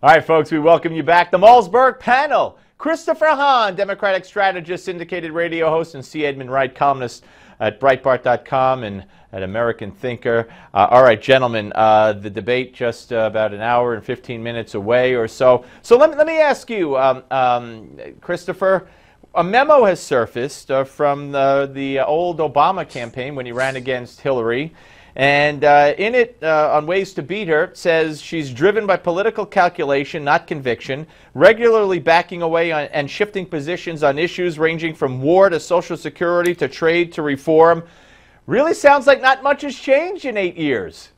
All right, folks, we welcome you back. The Malzberg panel. Christopher Hahn, Democratic strategist, syndicated radio host, and C. Edmund Wright, columnist at Breitbart.com and at American Thinker. All right, gentlemen, the debate just about an hour and 15 minutes away or so. So let me ask you, Christopher, a memo has surfaced from the old Obama campaign when he ran against Hillary. And in it, on Ways to Beat Her, it says she's driven by political calculation, not conviction, regularly backing away on, and shifting positions on issues ranging from war to Social Security to trade to reform. Really sounds like not much has changed in 8 years.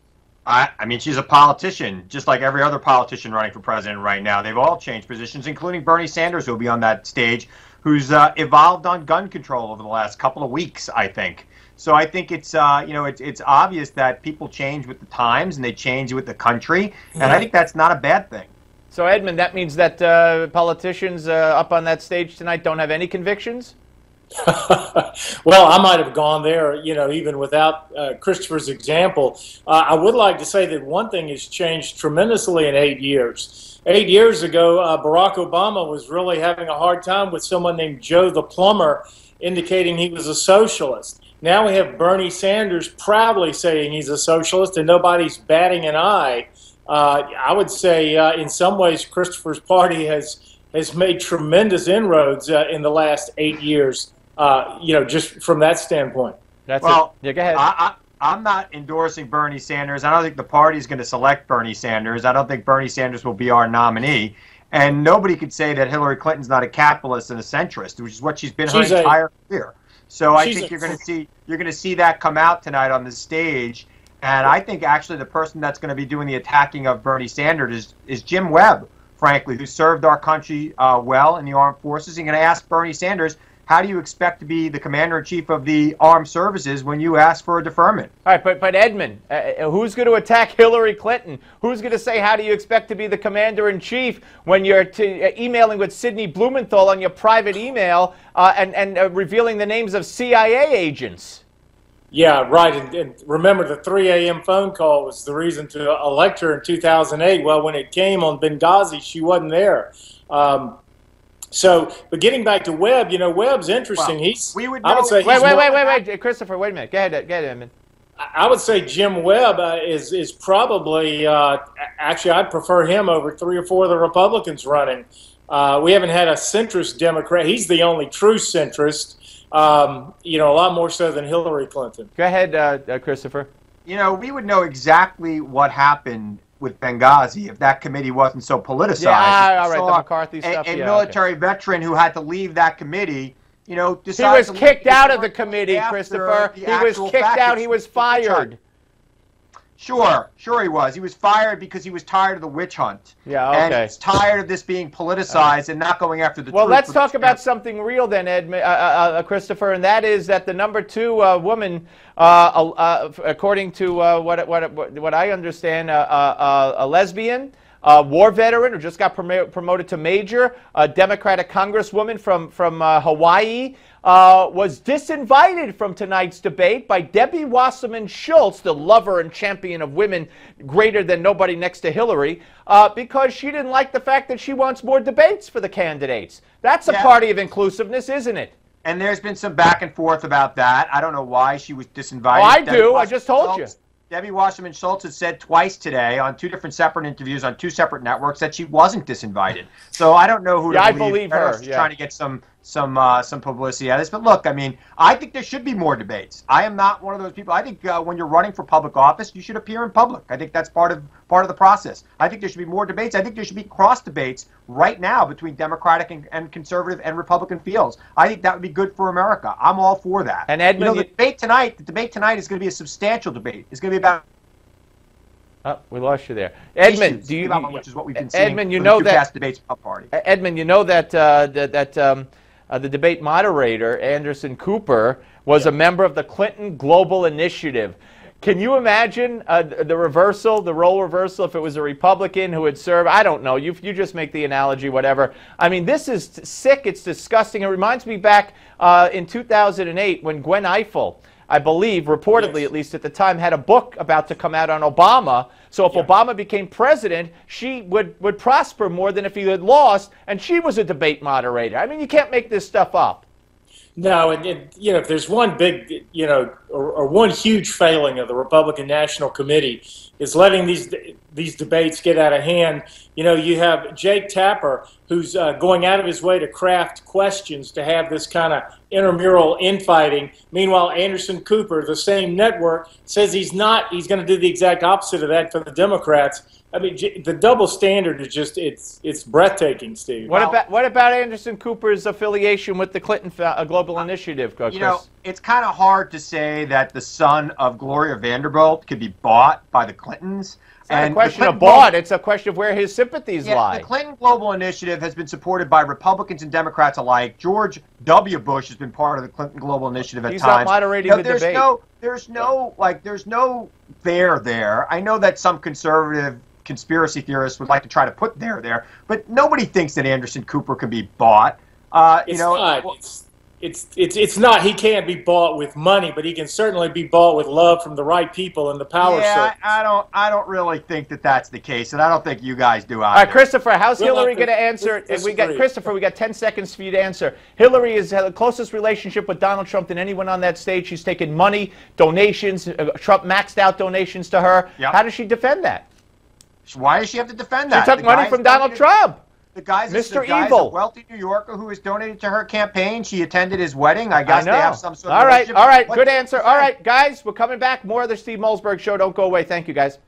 I mean, she's a politician, just like every other politician running for president right now. They've all changed positions, including Bernie Sanders, who will be on that stage, who's evolved on gun control over the last couple of weeks, I think. So I think it's it's obvious that people change with the times and they change with the country, and I think that's not a bad thing. So Edmund, that means that politicians up on that stage tonight don't have any convictions? Well, I might have gone there, even without Christopher's example. I would like to say that one thing has changed tremendously in 8 years. 8 years ago, Barack Obama was really having a hard time with someone named Joe the Plumber, indicating he was a socialist. Now we have Bernie Sanders proudly saying he's a socialist and nobody's batting an eye. I would say in some ways Christopher's party has made tremendous inroads in the last 8 years, just from that standpoint. That's well, it. Yeah, go ahead. I'm not endorsing Bernie Sanders. I don't think the party is going to select Bernie Sanders. I don't think Bernie Sanders will be our nominee. And nobody could say that Hillary Clinton's not a capitalist and a centrist, which is what she's been her entire career. So I think you're going to see that come out tonight on the stage, and I think actually the person that's going to be doing the attacking of Bernie Sanders is Jim Webb, frankly, who served our country well in the armed forces. You're going to ask Bernie Sanders, how do you expect to be the commander-in-chief of the armed services when you ask for a deferment? All right, but Edmund, who's going to attack Hillary Clinton? Who's going to say, how do you expect to be the commander-in-chief when you're emailing with Sidney Blumenthal on your private email and revealing the names of CIA agents? Yeah, right. And remember, the 3 a.m. phone call was the reason to elect her in 2008. Well, when it came on Benghazi, she wasn't there. But getting back to Webb, Webb's interesting. Well, Wait, Christopher, wait a minute. Go ahead, Edmund. I would say Jim Webb is probably, actually, I'd prefer him over 3 or 4 of the Republicans running. We haven't had a centrist Democrat. He's the only true centrist, a lot more so than Hillary Clinton. Go ahead, Christopher. We would know exactly what happened with Benghazi if that committee wasn't so politicized. Yeah, all right, the McCarthy stuff. A military veteran who had to leave that committee, decided he was kicked out of the committee, Christopher. He was kicked out. He was fired. Sure he was. He was fired because he was tired of the witch hunt. Yeah, okay. And he's tired of this being politicized and not going after the truth. Well, let's talk about something real then, Christopher, and that is that the number 2 woman, according to what I understand, a lesbian, war veteran who just got promoted to major, a Democratic congresswoman from Hawaii, was disinvited from tonight's debate by Debbie Wasserman Schultz, the lover and champion of women greater than nobody next to Hillary, because she didn't like the fact that she wants more debates for the candidates. That's a party of inclusiveness, isn't it? And there's been some back and forth about that. I don't know why she was disinvited. Oh, I do. I just told you. Debbie Wasserman Schultz has said twice today on 2 different separate interviews on 2 separate networks that she wasn't disinvited. So I don't know who to believe. I believe her. She's trying to get some publicity out of this. But look, I mean, I think there should be more debates. I am not one of those people. I think when you're running for public office, you should appear in public. I think that's part of the process. I think there should be more debates. I think there should be cross debates right now between Democratic and conservative and Republican fields. I think that would be good for America. I'm all for that. And Edmund, the debate tonight is going to be a substantial debate. It's going to be about. Oh, we lost you there, Edmund. Issues, which is what we've been seeing. Edmund, you know that debates party. Edmund, you know that the debate moderator Anderson Cooper was a member of the Clinton Global Initiative. Can you imagine the role reversal if it was a Republican who had served? I don't know. You just make the analogy, whatever. I mean, this is sick. It's disgusting. It reminds me back in 2008 when Gwen Ifill I believe, reportedly at least at the time, had a book about to come out on Obama. So if Obama became president, she would prosper more than if he had lost, and she was a debate moderator. I mean, you can't make this stuff up. No, and you know, if there's one big, you know, or one huge failing of the Republican National Committee is letting these debates get out of hand. You know, you have Jake Tapper, who's going out of his way to craft questions to have this kind of intramural infighting. Meanwhile, Anderson Cooper, the same network, says he's not. He's going to do the exact opposite of that for the Democrats. I mean, the double standard is just—it's breathtaking, Steve. What about Anderson Cooper's affiliation with the Clinton Global Initiative, Chris? You know, it's kind of hard to say that the son of Gloria Vanderbilt could be bought by the Clintons. It's not a question of bought. It's a question of where his sympathies lie. The Clinton Global Initiative has been supported by Republicans and Democrats alike. George W. Bush has been part of the Clinton Global Initiative at times. He's not moderating the debate. There's no there there. I know that some conservative conspiracy theorists would like to try to put there, but nobody thinks that Anderson Cooper can be bought. It's not. He can't be bought with money, but he can certainly be bought with love from the right people and the power circles. I don't really think that that's the case, and I don't think you guys do either. All right, Christopher, how's Hillary going to answer? We got 10 seconds for you to answer. Hillary has had the closest relationship with Donald Trump than anyone on that stage. She's taken money, donations. Trump maxed out donations to her. Yep. How does she defend that? Why does she have to defend that? She took money from Donald Trump. The guy's Mr. a wealthy New Yorker who has donated to her campaign. She attended his wedding. I guess they have some sort of relationship. All right, good answer. All right, guys, we're coming back. More of the Steve Malzberg Show. Don't go away. Thank you, guys.